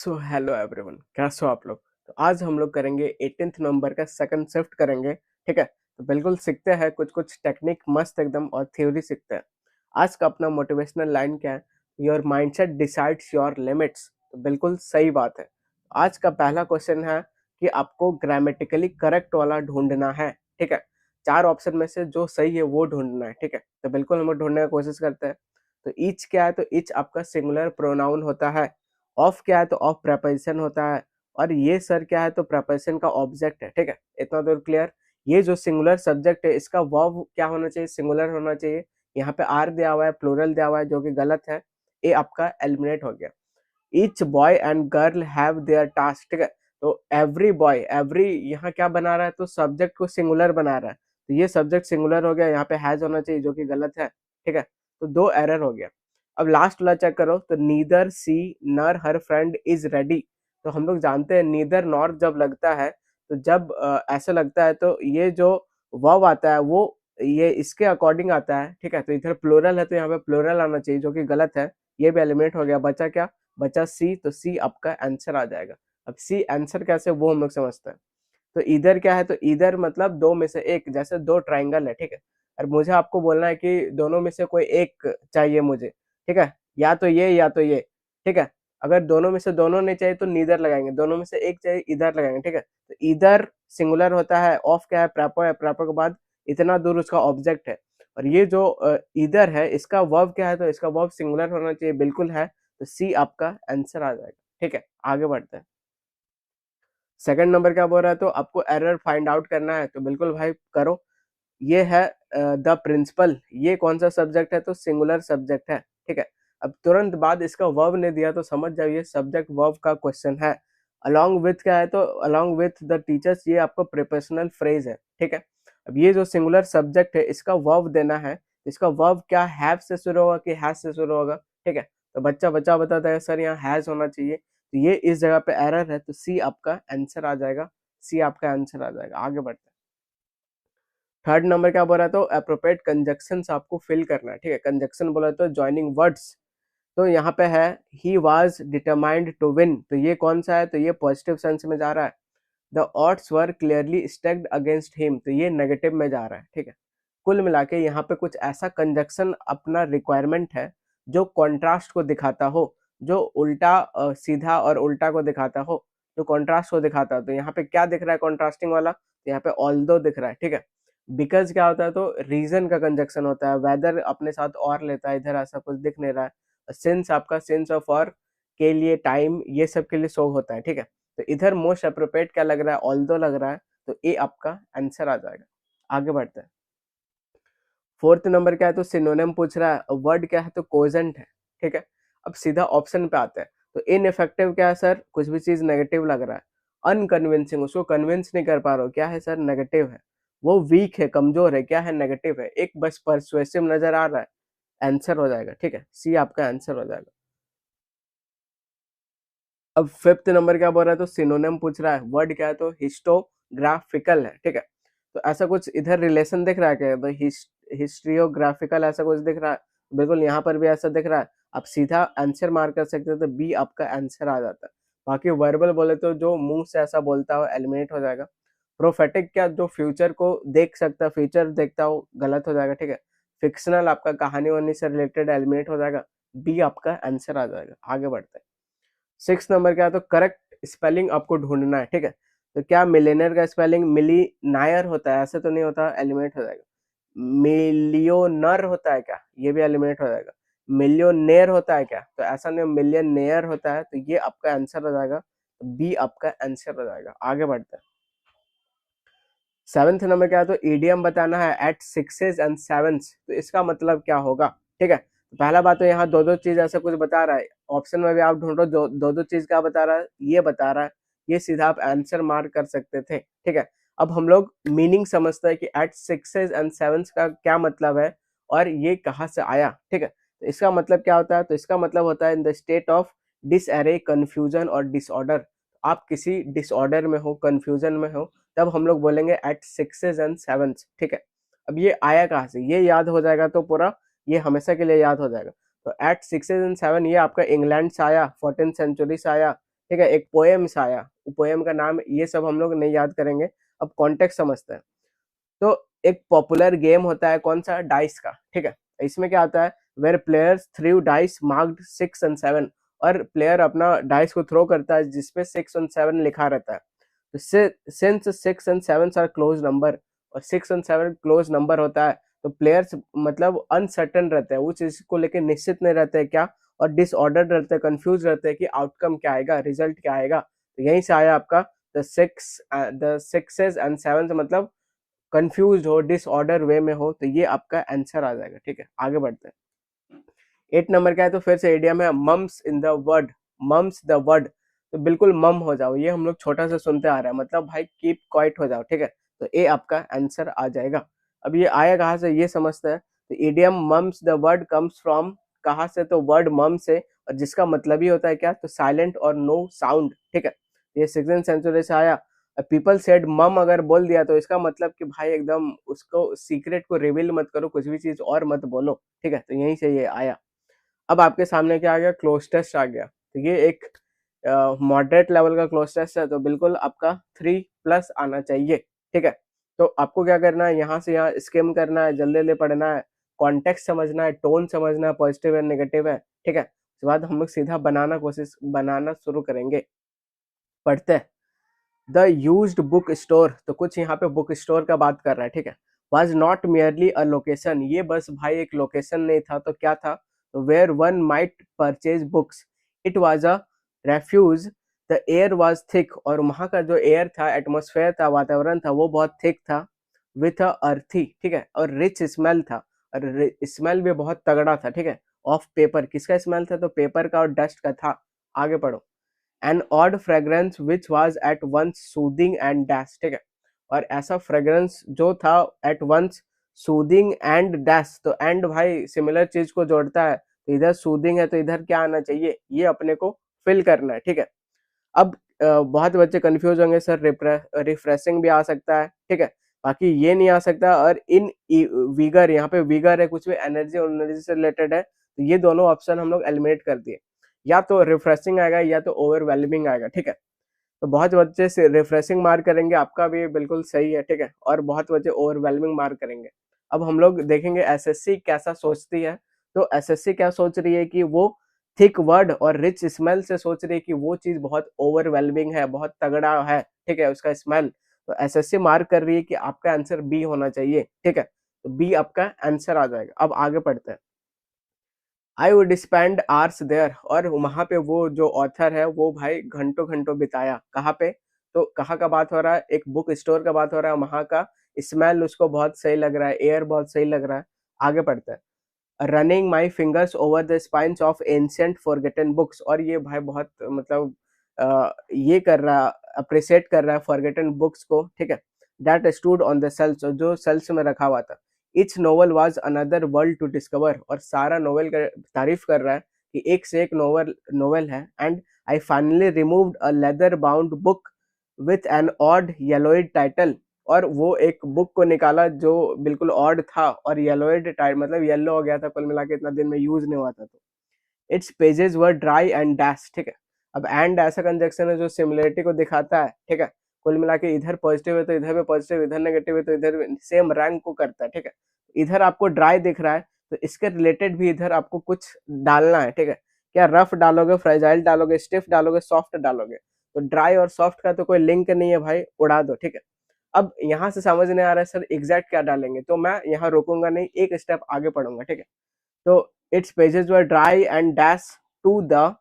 So hello everyone, कैसे हो आप लोग। तो आज हम लोग करेंगे 18th नंबर का सेकंड शिफ्ट करेंगे। ठीक है, तो बिल्कुल सीखते हैं कुछ कुछ टेक्निक मस्त एकदम और थ्योरी सीखते हैं। आज का अपना मोटिवेशनल लाइन क्या है? Your mindset decides your limits. तो बिल्कुल सही बात है। आज का पहला क्वेश्चन है कि आपको ग्रामेटिकली करेक्ट वाला ढूंढना है। ठीक है, चार ऑप्शन में से जो सही है वो ढूंढना है। ठीक है, तो बिल्कुल हम लोग ढूंढने की कोशिश करते हैं। तो ईच क्या है? तो ईच आपका सिंगुलर प्रोनाउन होता है। ऑफ क्या है? तो ऑफ प्रेपोजिशन होता है। और ये सर क्या है? तो प्रेपोजिशन का ऑब्जेक्ट है। ठीक है, इतना दूर क्लियर। ये जो सिंगुलर सब्जेक्ट है इसका वर्ब क्या होना चाहिए? सिंगुलर होना चाहिए। यहाँ पे आर दिया हुआ है, प्लूरल दिया हुआ है, जो कि गलत है। ये आपका एलिमिनेट हो गया। Each boy and girl have their task. ठीक है, तो एवरी बॉय, एवरी यहाँ क्या बना रहा है? तो सब्जेक्ट को सिंगुलर बना रहा है। तो ये सब्जेक्ट सिंगुलर हो गया, यहाँ पे हैज होना चाहिए, जो कि गलत है। ठीक है, तो दो एरर हो गया। अब लास्ट वाला चेक करो, तो नीदर सी नर हर फ्रेंड इज रेडी। तो हम लोग जानते हैं नीदर नॉर जब लगता है, तो जब ऐसा लगता है तो ये जो वर्ब आता है वो ये इसके अकॉर्डिंग आता है। ठीक है, तो इधर प्लूरल है तो यहाँ पे प्लूरल आना चाहिए, जो कि गलत है। ये भी एलिमिनेट हो गया। बचा क्या? बचा सी। तो सी आपका आंसर आ जाएगा। अब सी आंसर कैसे वो हम लोग समझते हैं। तो इधर क्या है? तो इधर मतलब दो में से एक, जैसे दो ट्राइंगल है। ठीक है, और मुझे आपको बोलना है कि दोनों में से कोई एक चाहिए मुझे। ठीक है, या तो ये या तो ये। ठीक है, अगर दोनों में से दोनों नहीं चाहिए तो नीदर लगाएंगे, दोनों में से एक चाहिए इधर लगाएंगे। ठीक है, तो इधर सिंगुलर होता है, ऑफ क्या है? प्रेपो है, प्रेपो के बाद इतना दूर उसका ऑब्जेक्ट है। और ये जो इधर है इसका वर्ब क्या है? तो इसका वर्ब सिंगुलर होना चाहिए, बिल्कुल है। तो सी आपका आंसर आ जाएगा। ठीक है, आगे बढ़ते हैं। सेकंड नंबर क्या बोल रहा है? तो आपको एरर फाइंड आउट करना है, तो बिल्कुल भाई करो। ये है द प्रिंसिपल। ये कौन सा सब्जेक्ट है? तो सिंगुलर सब्जेक्ट है। ठीक है, अब तुरंत बाद इसका वर्ब ने दिया तो समझ जाओ ये सब्जेक्ट वर्ब का क्वेश्चन है। अलोंग विथ क्या है? तो अलोंग विथ द टीचर्स, ये आपका प्रिपोजिशनल फ्रेज है। ठीक है, अब ये जो सिंगुलर सब्जेक्ट है इसका वर्ब देना है। इसका वर्ब क्या हैव से शुरू होगा कि हैज से शुरू होगा? ठीक है, तो बच्चा बच्चा बताता है सर यहाँ हैज होना चाहिए, तो ये इस जगह पे एरर है, तो सी आपका आंसर आ जाएगा। सी आपका आंसर आ जाएगा। आगे बढ़ते हैं। थर्ड नंबर क्या बोल रहा है? तो अप्रोप्रिएट कंजक्शंस आपको फिल करना है। ठीक है, कंजक्शन बोला तो ज्वाइनिंग वर्ड्स। तो यहाँ पे है he was determined to win. तो ये कौन सा है? तो ये पॉजिटिव सेंस में जा रहा है। The odds were clearly stacked against him. तो ये नेगेटिव में जा रहा है। ठीक है, कुल मिला के यहाँ पे कुछ ऐसा कंजक्शन अपना रिक्वायरमेंट है जो कॉन्ट्रास्ट को दिखाता हो, जो उल्टा सीधा और उल्टा को दिखाता हो, जो कॉन्ट्रास्ट को दिखाता हो। तो यहाँ पे क्या दिख रहा है कॉन्ट्रास्टिंग वाला? तो यहाँ पे ऑल्दो दिख रहा है। ठीक है, बिकॉज क्या होता है? तो रीजन का कंजक्शन होता है। वेदर अपने साथ और लेता है, इधर ऐसा कुछ दिख नहीं रहा है। सिंस आपका सेंस ऑफ और के लिए, टाइम, ये सब के लिए शो होता है। ठीक है, तो इधर मोस्ट अप्रोप्रिएट क्या लग रहा है? ऑल्दो लग रहा है। तो ए आपका आंसर आ जाएगा। आगे बढ़ते हैं। फोर्थ नंबर क्या है? तो सिनोनिम पूछ रहा है। वर्ड क्या है? तो कोजेंट है। ठीक है, अब सीधा ऑप्शन पे आते हैं। तो इनइफेक्टिव क्या है सर? कुछ भी चीज नेगेटिव लग रहा है। अनकन्विंसिंग, उसको कन्विंस नहीं कर पा रहे हो, क्या है सर? नेगेटिव है। वो वीक है, कमजोर है, क्या है? नेगेटिव है। एक बस परसुएसिव नजर आ रहा है, आंसर हो जाएगा। ठीक है, सी आपका आंसर हो जाएगा। अब फिफ्थ नंबर क्या बोल रहा है? तो सिनोनिम पूछ रहा है। वर्ड क्या है? तो हिस्टोग्राफिकल है। ठीक है, तो ऐसा कुछ इधर रिलेशन दिख रहा है क्या? तो हिस्ट्रियोग्राफिकल ऐसा कुछ दिख रहा है? बिल्कुल, यहाँ पर भी ऐसा दिख रहा है। आप सीधा आंसर मार कर सकते हो, तो बी आपका आंसर आ जाता है। बाकी वर्बल बोले तो जो मुंह से ऐसा बोलता हो एलिमिनेट हो जाएगा। प्रोफेटिक क्या? जो फ्यूचर को देख सकता, फ्यूचर देखता हो, गलत हो जाएगा। ठीक है, फिक्शनल आपका कहानी वानी से रिलेटेड एलिमिनेट हो जाएगा। बी आपका आंसर आ जाएगा। आगे बढ़ते हैं। सिक्स नंबर क्या है? तो करेक्ट स्पेलिंग आपको ढूंढना है। ठीक है, तो क्या मिलेनियर का स्पेलिंग मिली नायर होता है? ऐसे तो नहीं होता, एलिमिनेट हो जाएगा। मिलियोनर होता है क्या? ये भी एलिमिनेट हो जाएगा। मिलियोनेयर होता है क्या? तो ऐसा नहीं, मिलियनेयर होता है। तो ये आपका आंसर हो जाएगा। बी आपका आंसर हो जाएगा। आगे बढ़ते हैं। सेवंथ नंबर क्या है? तो ईडीएम बताना है एट सिक्सेस एंड सेवंस। तो इसका मतलब क्या होगा? ठीक है, तो पहला बात तो यहाँ दो दो चीज ऐसा कुछ बता रहा है। ऑप्शन में भी आप ढूंढो, दो दो चीज क्या बता रहा है, ये बता रहा है। ये सीधा आप आंसर मार्क कर सकते थे। ठीक है, अब हम लोग मीनिंग समझते हैं कि एट सिक्सेस एंड सेवंस का क्या मतलब है और ये कहाँ से आया। ठीक है, तो इसका मतलब क्या होता है? तो इसका मतलब होता है in the state of disarray, confusion और डिसऑर्डर। आप किसी डिसऑर्डर में हो, कंफ्यूजन में हो, तब हम लोग बोलेंगे एट सिक्सेस एंड सेवंस। ठीक है, अब ये आया कहाँ से? ये याद हो जाएगा तो पूरा ये हमेशा के लिए याद हो जाएगा। तो एट सिक्सेस एंड सेवन ये आपका इंग्लैंड से आया, 14th सेंचुरी से आया। ठीक है, एक पोएम से आया, पोएम का नाम, ये सब हम लोग नहीं याद करेंगे, अब कॉन्टेक्स्ट समझते हैं। तो एक पॉपुलर गेम होता है कौन सा, डाइस का, ठीक है। इसमें क्या होता है, where players through dice marked 6 and 7, और प्लेयर अपना डाइस को थ्रो करता है जिसपे 6 एंड 7 लिखा रहता है। तो since 6 and 7 are close number, और 6 एंड 7 क्लोज नंबर होता है, तो प्लेयर्स मतलब अनसर्टन रहते हैं, उस चीज को लेकर निश्चित नहीं रहते हैं क्या, और डिसऑर्डर रहते हैं, कंफ्यूज रहते हैं कि आउटकम क्या आएगा, रिजल्ट क्या आएगा। तो यहीं से आया आपका द सिक्सेस एंड सेवन, मतलब कंफ्यूज हो, डिसऑर्डर वे में हो, तो ये आपका आंसर आ जाएगा, ठीक है। आगे बढ़ते हैं। 8 नंबर का है, तो फिर से इडियम है, mum's in the word, mum's the word, तो बिल्कुल मम हो जाओ, ये हम लोग छोटा सा सुनते आ रहा है, मतलब भाई कीप क्वाइट हो जाओ, ठीक है। तो ए आपका आंसर आ जाएगा। अब ये आया कहाँ से, ये समझते हैं। तो idiom mum's the word comes from, कहाँ से, तो वर्ड मम से, और जिसका मतलब ही होता है क्या, तो साइलेंट और नो साउंड, ठीक है। ये 16th सेंचुरी से आया। पीपल सेड मम अगर बोल दिया तो इसका मतलब कि भाई एकदम उसको सीक्रेट को रिवील मत करो, कुछ भी चीज और मत बोलो, ठीक है। तो यहीं से ये आया। अब आपके सामने क्या आ गया, क्लोज टेस्ट आ गया। तो ये एक मॉडरेट लेवल का क्लोज टेस्ट है, तो बिल्कुल आपका 3+ आना चाहिए, ठीक है। तो आपको क्या करना है, यहाँ से यहाँ स्किम करना है, जल्दी जल्दी पढ़ना है, कॉन्टेक्स्ट समझना है, टोन समझना है, पॉजिटिव है नेगेटिव है, ठीक है। उसके बाद हम लोग सीधा बनाना शुरू करेंगे। पढ़ते हैं। द यूज्ड बुक स्टोर, तो कुछ यहाँ पे बुक स्टोर का बात कर रहा है, ठीक है। Was not merely a location, ये बस भाई एक लोकेशन नहीं था, तो क्या था, तो where one might purchase books, it was a refuge, the air was thick, और वहाँ का जो एयर था, एटमोसफेयर था, वातावरण था, वो बहुत थिक था, विथ अ अर्थी, ठीक है, और रिच स्मेल था, और स्मेल भी बहुत तगड़ा था, ठीक है। ऑफ पेपर, किसका स्मेल था, तो पेपर का और डस्ट का था। आगे पढ़ो। An odd fragrance which was at once soothing and dash, ठीक है। और ऐसा फ्रेग्रेंस जो था at once soothing and dash, तो एंड भाई सिमिलर चीज को जोड़ता है, तो इधर सूदिंग है तो इधर क्या आना चाहिए, ये अपने को फिल करना है, ठीक है। अब बहुत बच्चे कंफ्यूज होंगे, सर रिफ्रेशिंग भी आ सकता है, ठीक है, बाकी ये नहीं आ सकता, और इन वीगर, यहाँ पे वीगर है, कुछ भी एनर्जी और एनर्जी से रिलेटेड है, तो ये दोनों ऑप्शन हम लोग एलिमिनेट कर दिए। या तो रिफ्रेशिंग आएगा या तो ओवरवेलमिंग आएगा, ठीक है। तो बहुत बच्चे से रिफ्रेशिंग मार्क करेंगे, आपका भी बिल्कुल सही है, ठीक है, और बहुत बच्चे ओवरवेलमिंग मार्क करेंगे। अब हम लोग देखेंगे एसएससी कैसा सोचती है। तो एसएससी क्या सोच रही है कि वो थिक वर्ड और रिच स्मेल से सोच रही है कि वो चीज बहुत ओवरवेलमिंग है, बहुत तगड़ा है, ठीक है, उसका स्मेल। तो एसएससी मार्क कर रही है कि आपका आंसर बी होना चाहिए, ठीक है। तो बी आपका आंसर आ जाएगा। अब आगे पढ़ते हैं। I would spend hours there, और वहां पे वो जो ऑथर है वो भाई घंटों घंटों बिताया, कहाँ पे, तो कहाँ का बात हो रहा है, एक बुक स्टोर का बात हो रहा है, वहां का स्मेल उसको बहुत सही लग रहा है, एयर बहुत सही लग रहा है। आगे पढ़ते हैं। Running my fingers over the spines of ancient forgotten books, और ये भाई बहुत मतलब ये कर रहा, अप्रिशिएट कर रहा है फॉरगेटन बुक्स को, ठीक है। That stood on the shelves, जो सेल्स में रखा हुआ था। Each novel was another world to discover, और सारा नोवेल का तारीफ कर रहा है कि एक से एक नोवेल नोवेल है। And I finally removed a leather bound book with an odd yellowed title, और वो एक बुक को निकाला जो बिल्कुल ऑड था और येलोइड टाइप, मतलब येलो हो गया था, कुल मिला के इतना दिन में यूज नहीं हुआ था। तो its pages were dry and dash, ठीक है। अब एंड ऐसा कंजक्शन है जो सिमिलरिटी को दिखाता है, ठीक है। कुल मिला के इधर पॉजिटिव है तो इधर भी पॉजिटिव, इधर नेगेटिव है तो इधर सेम रैंक को करता है, ठीक है। इधर आपको ड्राई दिख रहा है तो इसके रिलेटेड भी इधर आपको कुछ डालना है, ठीक है। क्या रफ डालोगे, फ्रेजाइल डालोगे, स्टिफ डालोगे, सॉफ्ट डालोगे, तो ड्राई और सॉफ्ट का तो कोई लिंक नहीं है भाई, उड़ा दो, ठीक है। अब यहाँ से समझ नहीं आ रहा है सर एग्जैक्ट क्या डालेंगे, तो मैं यहाँ रोकूंगा नहीं, एक स्टेप आगे पढ़ूंगा, ठीक है। तो its pages were dry and dash to the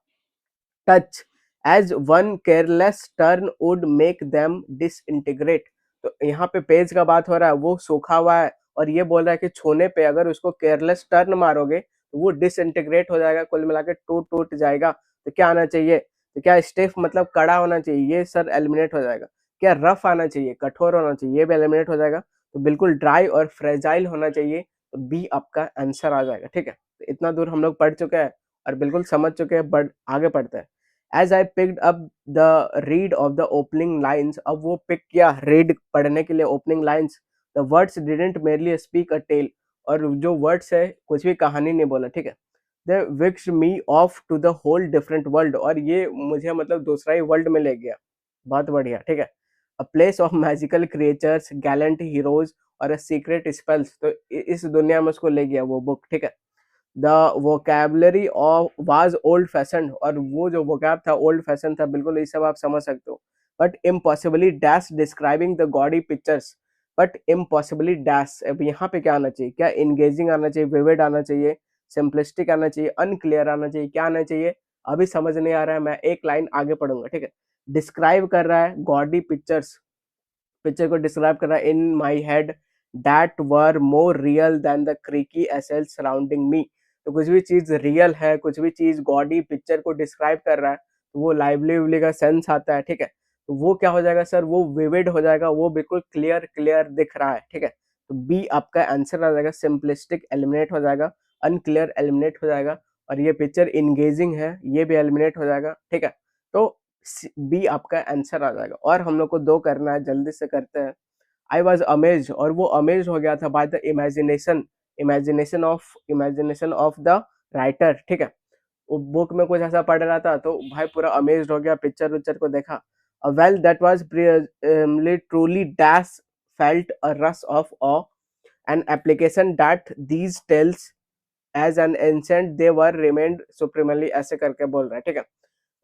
touch as one careless turn would make them disintegrate, तो यहाँ पे पेज का बात हो रहा है, वो सूखा हुआ है, और ये बोल रहा है कि छूने पे अगर उसको केयरलेस टर्न मारोगे तो वो डिसइंटीग्रेट हो जाएगा, कुल मिला के टूट टूट जाएगा। तो क्या आना चाहिए, तो क्या स्टिफ मतलब कड़ा होना चाहिए, ये सर एलिमिनेट हो जाएगा। क्या रफ आना चाहिए, कठोर होना चाहिए, ये भी एलिमिनेट हो जाएगा। तो बिल्कुल ड्राई और फ्रेजाइल होना चाहिए, तो बी आपका आंसर आ जाएगा, ठीक है। तो इतना दूर हम लोग पढ़ चुके हैं और बिल्कुल समझ चुके हैं, बट आगे पढ़ते हैं। As I picked up the read of the opening lines, अब वो पिक किया रीड पढ़ने के लिए opening lines. The words didn't merely speak a tale, और जो वर्ड्स है कुछ भी कहानी नहीं बोला, ठीक है। They whisked me off to the whole different world, और ये मुझे मतलब दूसरा ही वर्ल्ड में ले गया। बहुत बढ़िया, ठीक है। A place of magical creatures, Gallant heroes और अ सीक्रेट स्पेल्स, तो इस दुनिया में उसको ले गया वो बुक, ठीक है। The vocabulary of was old fashion, और वो जो वोकैब था ओल्ड फैशन था, बिल्कुल ये सब आप समझ सकते हो। But impossibly dash describing the gaudy pictures, but impossibly dash, अब यहाँ पे क्या आना चाहिए, क्या इंगेजिंग आना चाहिए, विविड आना चाहिए, सिंपलिस्टिक आना चाहिए, अनक्लियर आना चाहिए, क्या आना चाहिए, अभी समझ नहीं आ रहा है, मैं एक लाइन आगे पढ़ूंगा, ठीक है। डिस्क्राइब कर रहा है गॉडी पिक्चर्स, पिक्चर को डिस्क्राइब कर रहा है in my head that were more real than the creaky aisle surrounding me, तो कुछ भी चीज रियल है, कुछ भी चीज गॉडी पिक्चर को डिस्क्राइब कर रहा है, तो वो लाइवली उवली का सेंस आता है, ठीक है। तो वो क्या हो जाएगा सर, वो विविड हो जाएगा, वो बिल्कुल क्लियर क्लियर दिख रहा है, ठीक है। तो बी आपका आंसर आ जाएगा, सिंपलिस्टिक एलिमिनेट हो जाएगा, अनक्लियर एलिमिनेट हो जाएगा, और ये पिक्चर इंगेजिंग है, ये भी एलिमिनेट हो जाएगा, ठीक है। तो बी आपका आंसर आ जाएगा। और हम लोग को दो करना है, जल्दी से करते हैं। आई वॉज अमेज, और वो अमेज हो गया था bye the imagination, imagination of the writer, ठीक है। वो बुक में कुछ ऐसा पढ़ रहा था, तो भाई पूरा अमेज्ड हो गया, पिक्चर उच्चर को देखा। Well that was truly dash felt a rush of awe an application that these tales as an ancient they were remained supremely, ऐसे करके बोल रहा है, ठीक है।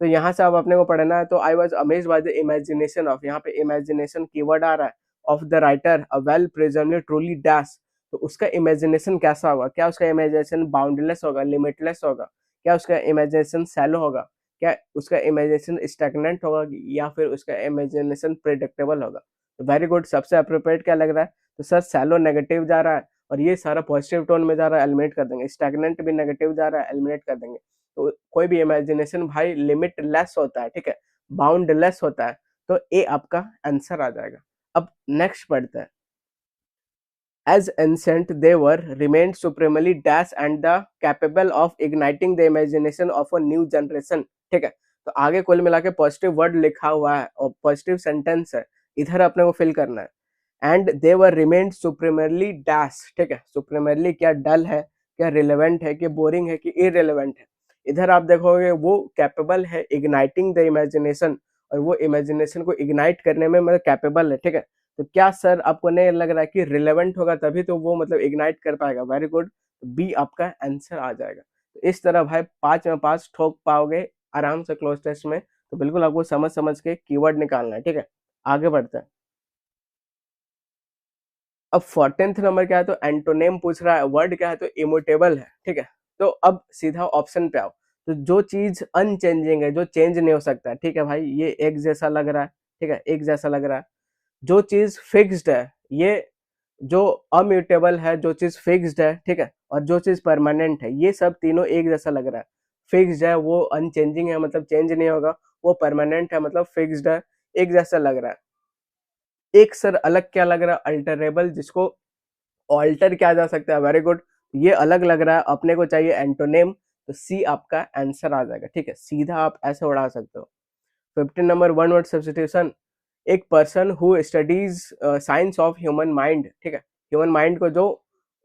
तो यहाँ से अब अपने को पढ़ना है, तो I was amazed by the imagination of, यहाँ पे इमेजिनेशन कीवर्ड आ रहा है, of the writer, a well preservedly truly dash, तो उसका इमेजिनेशन कैसा होगा, क्या उसका इमेजिनेशन बाउंडलेस होगा, लिमिटलेस होगा, क्या उसका इमेजिनेशन सैलो होगा, क्या उसका इमेजिनेशन स्टैग्नेंट होगा, या फिर उसका इमेजिनेशन प्रिडिक्टेबल होगा। तो वेरी गुड, सबसे अप्रोप्रिएट क्या लग रहा है, तो सर सैलो नेगेटिव जा रहा है, और ये सारा पॉजिटिव टोन में जा रहा है, एलिमिनेट कर देंगे। स्टैग्नेंट भी नेगेटिव जा रहा है, एलिमिनेट कर देंगे। तो कोई भी इमेजिनेशन भाई लिमिटलेस होता है, ठीक है, बाउंडलेस होता है, तो ए आपका आंसर आ जाएगा। अब नेक्स्ट पढ़ते हैं। As ancient they were, remained supremely dash and the capable of igniting the imagination of a new generation, ठीक है। तो आगे कुल मिला के पॉजिटिव वर्ड लिखा हुआ है और पॉजिटिव सेंटेंस है, इधर अपने को फिल करना है। And they were remained supremely dash, ठीक है। सुप्रीमरली क्या डल है, क्या रिलेवेंट है, कि बोरिंग है, कि इरेलेवेंट है। इधर आप देखोगे वो कैपेबल है इग्नाइटिंग द इमेजिनेशन, और वो इमेजिनेशन को इग्नाइट करने में मतलब कैपेबल है, ठीक है। तो क्या सर आपको नहीं लग रहा है कि रिलेवेंट होगा तभी तो वो मतलब इग्नाइट कर पाएगा। वेरी गुड, बी आपका आंसर आ जाएगा। तो इस तरह भाई 5 में 5 ठोक पाओगे आराम से क्लोज टेस्ट में। तो बिल्कुल आपको समझ समझ के कीवर्ड निकालना है, ठीक है। आगे बढ़ते हैं। अब 14th नंबर क्या है, तो एंटोनेम पूछ रहा है, वर्ड क्या है, तो इमोटेबल है, ठीक है। तो अब सीधा ऑप्शन पे आओ। तो जो चीज अनचेंजिंग है, जो चेंज नहीं हो सकता है, ठीक है भाई, ये एक जैसा लग रहा है, ठीक है, एक जैसा लग रहा है। जो चीज फिक्स्ड है, ये जो अम्यूटेबल है, जो चीज फिक्स्ड है, ठीक है, और जो चीज परमानेंट है, ये सब तीनों एक जैसा लग रहा है। फिक्स्ड है वो अनचेंजिंग है, मतलब चेंज नहीं होगा। वो परमानेंट है मतलब फिक्स्ड है, एक जैसा लग रहा है। एक सर अलग क्या लग रहा है, अल्टरेबल, जिसको ऑल्टर किया जा सकता है। वेरी गुड, ये अलग लग रहा है, अपने को चाहिए एंटोनेम, तो सी आपका आंसर आ जाएगा, ठीक है। सीधा आप ऐसे उड़ा सकते हो। 15 नंबर, वन वर्ड सब्स्टिट्यूशन। एक person who studies science of human mind, ठीक है। ह्यूमन माइंड को जो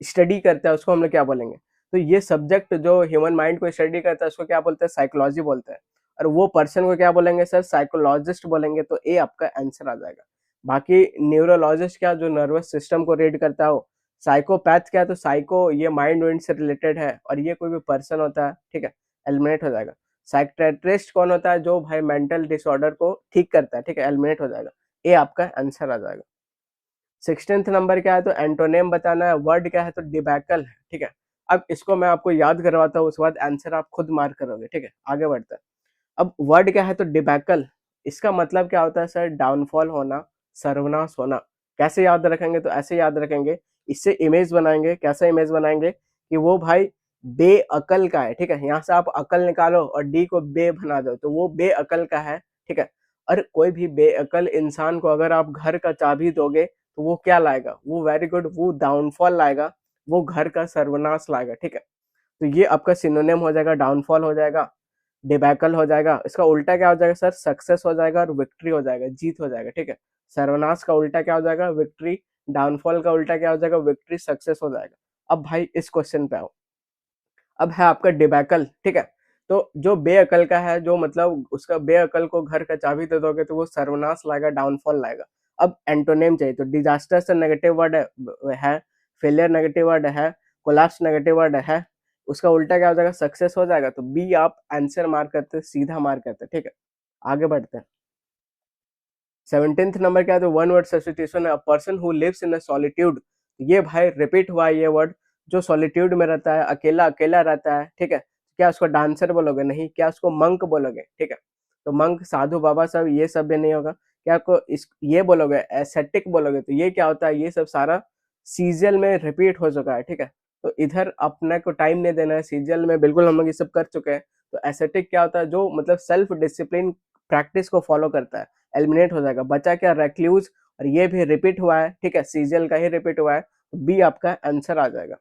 स्टडी करता है उसको हम लोग क्या बोलेंगे, तो ये सब्जेक्ट जो ह्यूमन माइंड को स्टडी करता है उसको क्या बोलते हैं, साइकोलॉजी बोलते हैं। और वो पर्सन को क्या बोलेंगे सर, साइकोलॉजिस्ट बोलेंगे। तो ए आपका आंसर आ जाएगा। बाकी न्यूरोलॉजिस्ट क्या, जो नर्वस सिस्टम को रीड करता हो। साइकोपैथ क्या, तो साइको ये माइंड वाइंड से रिलेटेड है, और ये कोई भी पर्सन होता है, ठीक है, एलिमिनेट हो जाएगा। साइकियाट्रिस्ट कौन होता है, जो भाई मेंटल डिसऑर्डर को ठीक करता है, ठीक है, एलिमिनेट हो जाएगा। ए आपका आंसर आ जाएगा। 16th नंबर क्या है, तो एंटोनेम बताना है। वर्ड क्या है, तो डिबैकल है, ठीक है। अब इसको मैं आपको याद करवाता हूँ, उसके बाद आंसर आप खुद मार्क करोगे, ठीक है। आगे बढ़ते हैं। अब वर्ड क्या है, तो डिबैकल। इसका मतलब क्या होता है सर, डाउनफॉल होना, सर्वनाश होना। कैसे याद रखेंगे, तो ऐसे याद रखेंगे। इससे इमेज बनाएंगे। कैसा इमेज बनाएंगे, कि वो भाई बेअकल का है, ठीक है। यहाँ से आप अकल निकालो और डी को बे बना दो, तो वो बेअकल का है, ठीक है। और कोई भी बेअकल इंसान को अगर आप घर का चाबी दोगे, तो वो क्या लाएगा, वो वेरी गुड, वो डाउनफॉल लाएगा, वो घर का सर्वनाश लाएगा, ठीक है। तो ये आपका सिनोनिम हो जाएगा, डाउनफॉल हो जाएगा, डिबैकल हो जाएगा। इसका उल्टा क्या हो जाएगा सर, सक्सेस हो जाएगा और विक्ट्री हो जाएगा, जीत हो जाएगा, ठीक है। सर्वनाश का उल्टा क्या हो जाएगा, विक्ट्री। डाउनफॉल का उल्टा क्या हो जाएगा, विक्ट्री, सक्सेस हो जाएगा। अब भाई इस क्वेश्चन पे आओ। अब है आपका डिबैकल, ठीक है? तो जो बेअकल का है, जो मतलब उसका बेअकल को घर का चाबी दे दोगे तो वो सर्वनाश लाएगा, डाउनफॉल लाएगा। अब एंटोनिम चाहिए तो डिजास्टर से नेगेटिव वर्ड है, फेलियर नेगेटिव वर्ड है, कोलैप्स नेगेटिव वर्ड है, उसका उल्टा क्या हो जाएगा? सक्सेस हो जाएगा। तो बी आप आंसर मार्क करते हैं, सीधा मार्क करते हैं, ठीक है? आगे बढ़ते हैं। 17th नंबर क्या है? तो वन वर्ड सब्स्टिट्यूशन है, a person who lives in a solitude. ये भाई रिपीट हुआ है ये वर्ड, जो सॉलिट्यूड में रहता है, अकेला अकेला रहता है, ठीक है? क्या उसको डांसर बोलोगे? नहीं। क्या उसको मंक बोलोगे? ठीक है? तो मंक, साधु बाबा सब ये सब भी नहीं होगा। क्या आपको इस ये बोलोगे? एसेटिक बोलोगे? तो ये क्या होता है? ये सब सारा सीजल में रिपीट हो चुका है, ठीक है? तो इधर अपने को टाइम नहीं देना है, सीजल में बिल्कुल हम लोग ये सब कर चुके हैं। तो एसेटिक क्या होता है? जो मतलब सेल्फ डिसिप्लिन प्रैक्टिस को फॉलो करता है, एलिमिनेट हो जाएगा। बचा क्या? रेक्लूज, और ये भी रिपीट हुआ है, ठीक है? सीजल का ही रिपीट हुआ है, तो बी आपका आंसर आ जाएगा।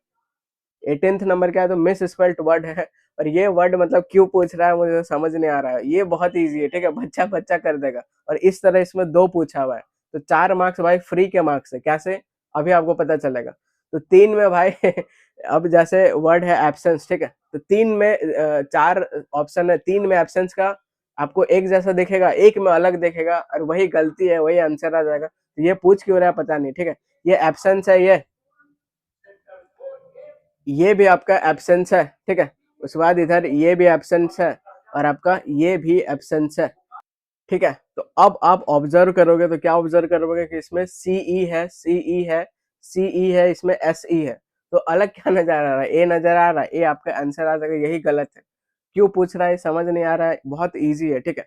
18th नंबर क्या है? तो मिस स्पेल्ट वर्ड है, और ये वर्ड मतलब क्यों पूछ रहा है मुझे तो समझ नहीं आ रहा है। ये बहुत इजी है, ठीक है? बच्चा बच्चा कर देगा। और इस तरह इसमें 2 पूछा हुआ है, तो 4 मार्क्स भाई फ्री के मार्क्स है। कैसे? अभी आपको पता चलेगा। तो 3 में भाई अब जैसे वर्ड है एब्सेंस, ठीक है? तो 3 में 4 ऑप्शन है, 3 में एब्सेंस का आपको एक जैसा दिखेगा, एक में अलग दिखेगा, और वही गलती है, वही आंसर आ जाएगा। तो ये पूछ क्यों रहा है पता नहीं, ठीक है? ये एब्सेंस है, ये भी आपका एब्सेंस है, ठीक है? उसके बाद इधर ये भी एब्सेंस है, और आपका ये भी एब्सेंस है, ठीक है? तो अब आप ऑब्जर्व करोगे तो क्या ऑब्जर्व करोगे कि इसमें सीई है, सीई है, सीई है, इसमें एसई है। तो अलग क्या नजर आ रहा है? ए नजर आ रहा है। ए आपका आंसर आ जाएगा, यही गलत है। क्यों पूछ रहा है समझ नहीं आ रहा है, बहुत इजी है, ठीक है?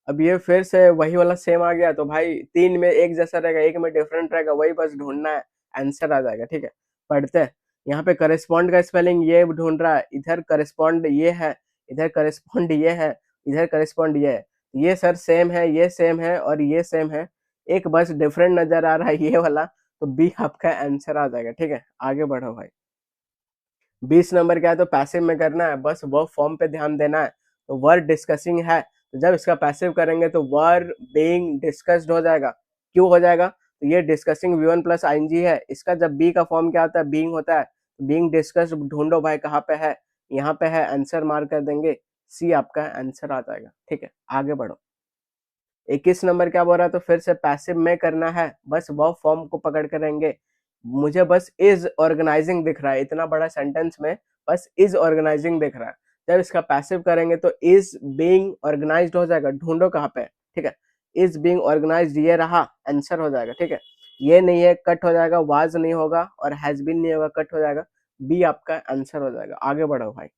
अब ये फिर से वही वाला सेम आ गया, तो भाई 3 में एक जैसा रहेगा, एक में डिफरेंट रहेगा, वही बस ढूंढना है, आंसर आ जाएगा, ठीक है? पढ़ते हैं। यहाँ पे करस्पॉन्ड का स्पेलिंग ये ढूंढ रहा है, इधर करस्पॉन्ड ये है, इधर करस्पॉन्ड ये है, इधर करस्पॉन्ड ये है। ये सर सेम है, ये सेम है, और ये सेम है, एक बस डिफरेंट नजर आ रहा है ये वाला। तो बी आपका आंसर आ जाएगा, ठीक है? आगे बढ़ो भाई। 20 नंबर क्या है? तो पैसिव में करना है, बस वर्ब फॉर्म पे ध्यान देना है। तो वर्ड डिस्कसिंग है, तो जब इसका पैसिव करेंगे तो वर्ब बीइंग डिस्कस्ड हो जाएगा। क्यों हो जाएगा? तो ये डिस्कसिंग V1 प्लस आईएनजी है, इसका जब बी का फॉर्म क्या होता है? बीइंग होता है। बीइंग डिस्कस्ड ढूंढो भाई, कहाँ पे है? यहाँ पे है, आंसर मार्क कर देंगे, सी आपका आंसर आ जाएगा, ठीक है? आगे बढ़ो। 21 नंबर क्या बोल रहा है? तो फिर से पैसिव में करना है, बस वर्ब फॉर्म को पकड़ कर रहेंगे। मुझे बस इज ऑर्गेनाइजिंग दिख रहा है, इतना बड़ा सेंटेंस में बस इज ऑर्गेनाइजिंग दिख रहा है। जब इसका पैसिव करेंगे तो इज बीइंग ऑर्गेनाइज्ड हो जाएगा, ढूंढो कहाँ पे है, ठीक है? इज बीइंग ऑर्गेनाइज्ड ये रहा, आंसर हो जाएगा, ठीक है? ये नहीं है, कट हो जाएगा, वाज नहीं होगा, और हैज बीन नहीं होगा, कट हो जाएगा, बी आपका आंसर हो जाएगा। आगे बढ़ो भाई।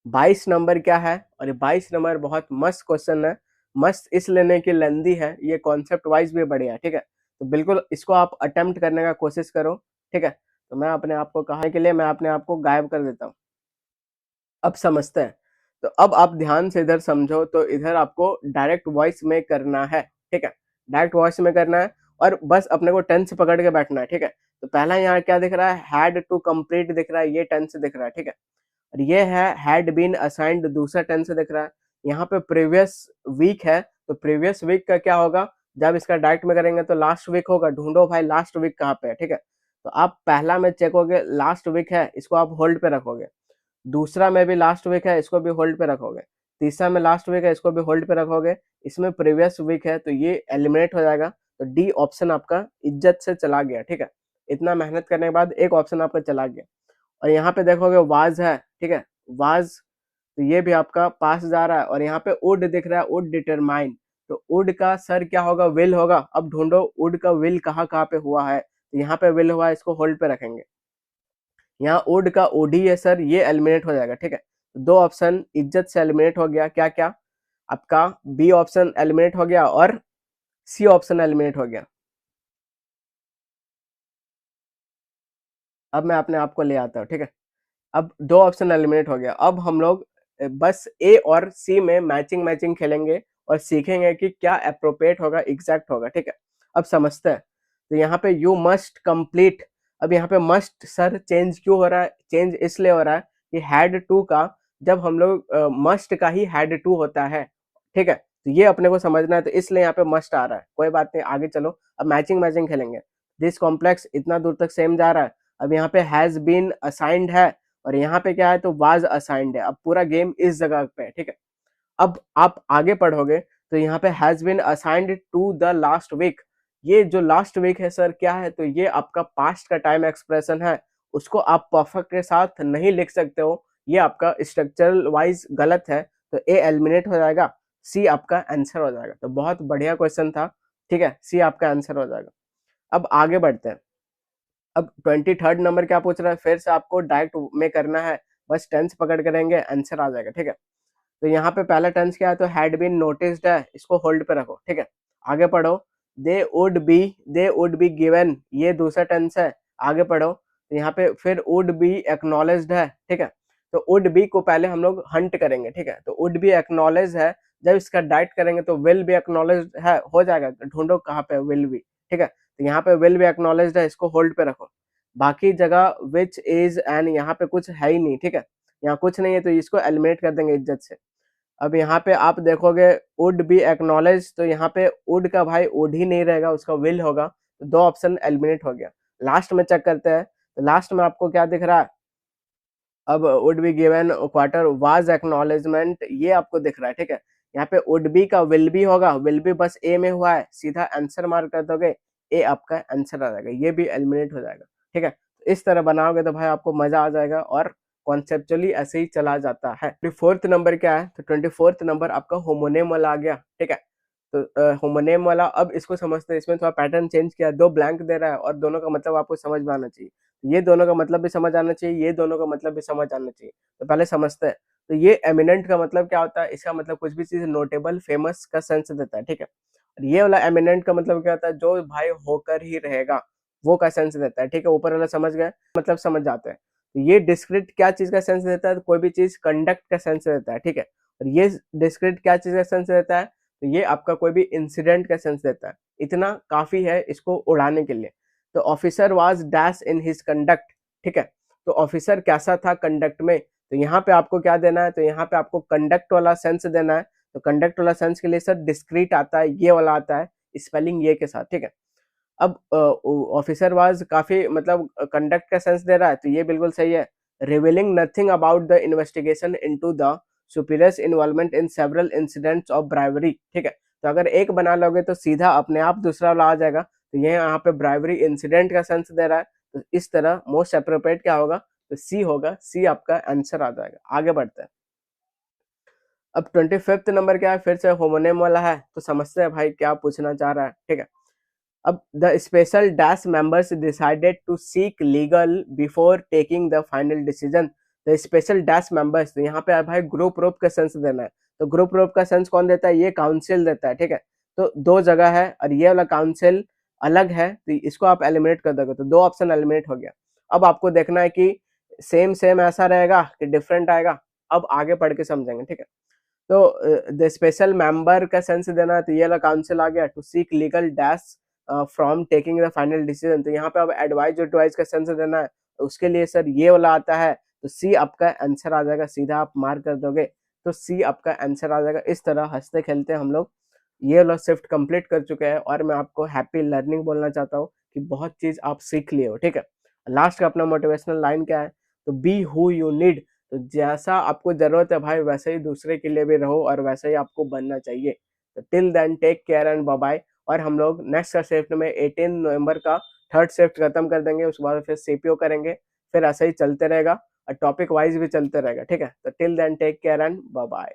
22 नंबर क्या है? और ये 22 नंबर बहुत मस्त क्वेश्चन है। मस्त इस लेने की लेंदी है, ये कॉन्सेप्ट वाइज भी बढ़िया है, ठीक है? तो बिल्कुल इसको आप अटेम्प्ट करने का कोशिश करो, ठीक है? तो मैं अपने आप को कहा के लिए मैं अपने आप को गायब कर देता हूँ। अब समझते हैं। तो अब आप ध्यान से इधर समझो, तो इधर आपको डायरेक्ट वॉइस में करना है, ठीक है? डायरेक्ट वॉइस में करना है, और बस अपने को टेंस पकड़ के बैठना है, ठीक है? तो पहला यहाँ क्या दिख रहा है? हैड टू कंप्लीट दिख रहा है, ये टेंस दिख रहा है, ठीक है? और ये है हैड बीन असाइंड, दूसरा टेंस दिख रहा है। यहाँ पे प्रीवियस वीक है, तो प्रीवियस वीक का क्या होगा? जब इसका डायरेक्ट में करेंगे तो लास्ट वीक होगा। ढूंढो भाई लास्ट वीक कहाँ पे है, ठीक है? तो आप पहला में चेक होगे, लास्ट वीक है, इसको आप होल्ड पे रखोगे। दूसरा में भी लास्ट वीक है, इसको भी होल्ड पे रखोगे। तीसरा में लास्ट वीक है, इसको भी होल्ड पे रखोगे। इसमें प्रीवियस वीक है, तो ये एलिमिनेट हो जाएगा। तो डी ऑप्शन आपका इज्जत से चला गया, ठीक है? इतना मेहनत करने के बाद एक ऑप्शन आपका चला गया। और यहाँ पे देखोगे वाज है, ठीक है? वाज, तो ये भी आपका पास जा रहा है, और यहाँ पे वुड दिख रहा है, वुड डिटरमाइन। तो वुड का सर क्या होगा? विल होगा। अब ढूंढो वुड का विल कहाँ कहाँ पे हुआ है? तो यहाँ पे विल हुआ है, इसको होल्ड पे रखेंगे। यहाँ वुड का ओडी है सर, ये एलिमिनेट हो जाएगा, ठीक है? तो 2 ऑप्शन इज्जत से एलिमिनेट हो गया। क्या क्या? आपका बी ऑप्शन एलिमिनेट हो गया, और सी ऑप्शन एलिमिनेट हो गया। अब मैं अपने आप को ले आता हूँ, ठीक है? अब 2 ऑप्शन एलिमिनेट हो गया। अब हम लोग बस ए और सी में मैचिंग मैचिंग खेलेंगे, और सीखेंगे कि क्या अप्रोप्रिएट होगा, एग्जैक्ट होगा, ठीक है? अब समझते हैं। तो यहाँ पे यू मस्ट कंप्लीट, अब यहाँ पे मस्ट सर चेंज क्यों हो रहा है? चेंज इसलिए हो रहा है कि हैड टू का, जब हम लोग मस्ट का ही हैड टू होता है, ठीक है? तो ये अपने को समझना है, तो इसलिए यहाँ पे मस्ट आ रहा है। कोई बात नहीं, आगे चलो। अब मैचिंग मैचिंग खेलेंगे। दिस कॉम्प्लेक्स इतना दूर तक सेम जा रहा है। अब यहाँ पे हैज बीन असाइंड है, और यहाँ पे क्या है तो वाज असाइंड है, अब पूरा गेम इस जगह पे है, ठीक है। अब आप आगे पढ़ोगे तो यहाँ पे has been assigned to the last week. ये जो लास्ट वीक है सर क्या है, तो ये आपका पास्ट का टाइम एक्सप्रेशन है, उसको आप परफेक्ट के साथ नहीं लिख सकते हो, ये आपका स्ट्रक्चरल वाइज गलत है, तो ए एलिमिनेट हो जाएगा, सी आपका आंसर हो जाएगा। तो बहुत बढ़िया क्वेश्चन था, ठीक है, सी आपका आंसर हो जाएगा। अब आगे बढ़ते हैं। अब 23rd नंबर क्या पूछ रहा है, फिर से आपको डायरेक्ट में करना है, बस टेंस पकड़ के रहेंगे आंसर आ जाएगा, ठीक है। तो यहाँ पे पहला टेंस क्या है, तो हैड बीन नोटिस्ड है, इसको होल्ड पे रखो, ठीक है। आगे पढ़ो, दे वुड बी गिवन, ये दूसरा टेंस है। आगे पढ़ो, तो यहाँ पे फिर वुड बी एक्नॉलेज्ड है, ठीक है। तो वुड बी को पहले हम लोग हंट करेंगे, ठीक है। तो वुड बी एक्नॉलेज है, जब इसका डाइट करेंगे तो विल बी एक्नॉलेज्ड है हो जाएगा, ढूंढो कहाँ पे विल बी, ठीक है। तो यहाँ पे विल बी एक्नॉलेज्ड है, इसको होल्ड पे रखो। बाकी जगह विच इज एंड यहाँ पे कुछ है ही नहीं, ठीक है, यहाँ कुछ नहीं है, तो इसको एलिमिनेट कर देंगे इज्जत से। अब यहाँ पे आप देखोगे वुड बी एक्नॉलेज, तो यहाँ पे वुड का भाई वुड ही नहीं रहेगा, उसका विल होगा, तो दो ऑप्शन एलिमिनेट हो गया। लास्ट में चेक करते हैं, तो लास्ट में आपको क्या दिख रहा है, अब would be given quarter was acknowledgement, ये आपको दिख रहा है, ठीक है। यहाँ पे वुड बी का विल बी होगा, विल बी बस ए में हुआ है, सीधा आंसर मार्क कर दोगे, ए आपका आंसर आ जाएगा, ये भी एलिमिनेट हो जाएगा, ठीक है। तो इस तरह बनाओगे तो भाई आपको मजा आ जाएगा, और कॉन्सेप्चुअली ऐसे ही चला जाता है। 24th नंबर क्या है, तो 24th नंबर आपका होमोनेम वाला आ गया, ठीक है। तो होमोनेम वाला अब इसको समझते हैं, इसमें थोड़ा पैटर्न चेंज किया, दो ब्लैंक दे रहा है और दोनों का मतलब आपको समझ में आना चाहिए। ये दोनों का मतलब भी समझ आना चाहिए, ये दोनों का मतलब भी समझ आना चाहिए। तो पहले समझते हैं। तो ये एमिनेंट का मतलब क्या होता है, इसका मतलब कुछ भी चीज नोटेबल फेमस का सेंस देता है, ठीक है। और ये वाला एमिनेंट का मतलब क्या होता है, जो भाई होकर ही रहेगा, वो का सेंस देता है, ठीक है। ऊपर वाला समझ गए, मतलब समझ जाते हैं। तो ये डिस्क्रिट क्या चीज का सेंस देता है, तो कोई भी चीज कंडक्ट का सेंस देता है, ठीक है। और ये डिस्क्रिट क्या चीज का सेंस देता है, तो ये आपका कोई भी इंसिडेंट का सेंस देता है। इतना काफी है इसको उड़ाने के लिए। तो officer was dash in his conduct, ठीक है। तो ऑफिसर कैसा था कंडक्ट में, तो यहाँ पे आपको क्या देना है, तो यहाँ पे आपको कंडक्ट वाला सेंस देना है। तो कंडक्ट वाला सेंस के लिए सर डिस्क्रीट आता है, ये वाला आता है, स्पेलिंग ये के साथ, ठीक है। अब ऑफिसर वाज काफी मतलब कंडक्ट का सेंस दे रहा है, तो ये बिल्कुल सही है। Revealing nothing about the investigation into the superior's involvement in several incidents of bravery, ठीक है। तो अगर एक बना लोगे तो सीधा अपने आप दूसरा वाला आ जाएगा। तो ये यहाँ पे ब्राइवरी इंसिडेंट का सेंस दे रहा है, तो इस तरह मोस्ट अप्रोप्रिएट क्या होगा, तो सी होगा, सी आपका आंसर आ जाएगा। आगे बढ़ते हैं। अब 25th नंबर क्या है, फिर से होमोनेम वाला है, तो समझते हैं भाई क्या पूछना चाह रहा है, ठीक है। अब the special dash members decided to seek legal before taking the final decision. The special dash members, तो यहाँ पे भाई ग्रुप रोप का सेंस देना है। तो ग्रुप रोप का सेंस कौन देता है, ये काउंसिल देता है, ठीक है। तो दो जगह है और ये वाला काउंसिल अलग है, तो इसको आप एलिमिनेट कर दोगे, तो दो ऑप्शन एलिमिनेट हो गया। अब आपको देखना है कि सेम सेम ऐसा रहेगा कि डिफरेंट आएगा, अब आगे पढ़ के समझेंगे, ठीक है। तो द स्पेशल मेंबर का सेंस देना है, तो ये वाला काउंसिल आ गया, to seek legal dash from taking the final decision. तो यहाँ पे अब एडवाइस का सेंस देना है, तो उसके लिए सर ये वाला आता है, तो सी आपका आंसर आ जाएगा, सीधा आप मार्क कर दोगे, तो सी आपका आंसर आ जाएगा। इस तरह हंसते खेलते हम लोग ये वाला शिफ्ट कंप्लीट कर चुके हैं, और मैं आपको हैप्पी लर्निंग बोलना चाहता हूँ कि बहुत चीज आप सीख लिए हो, ठीक है। लास्ट का अपना मोटिवेशनल लाइन क्या है, तो बी हु यू नीड, तो जैसा आपको जरूरत है भाई वैसे ही दूसरे के लिए भी रहो, और वैसे ही आपको बनना चाहिए। तो till then take care and bye bye. और हम लोग नेक्स्ट का शिफ्ट में 18 नवंबर का थर्ड शिफ्ट खत्म कर देंगे, उसके बाद फिर सीपीओ करेंगे, फिर ऐसे ही चलते रहेगा, और टॉपिक वाइज भी चलते रहेगा, ठीक है। तो till then take care and bye bye.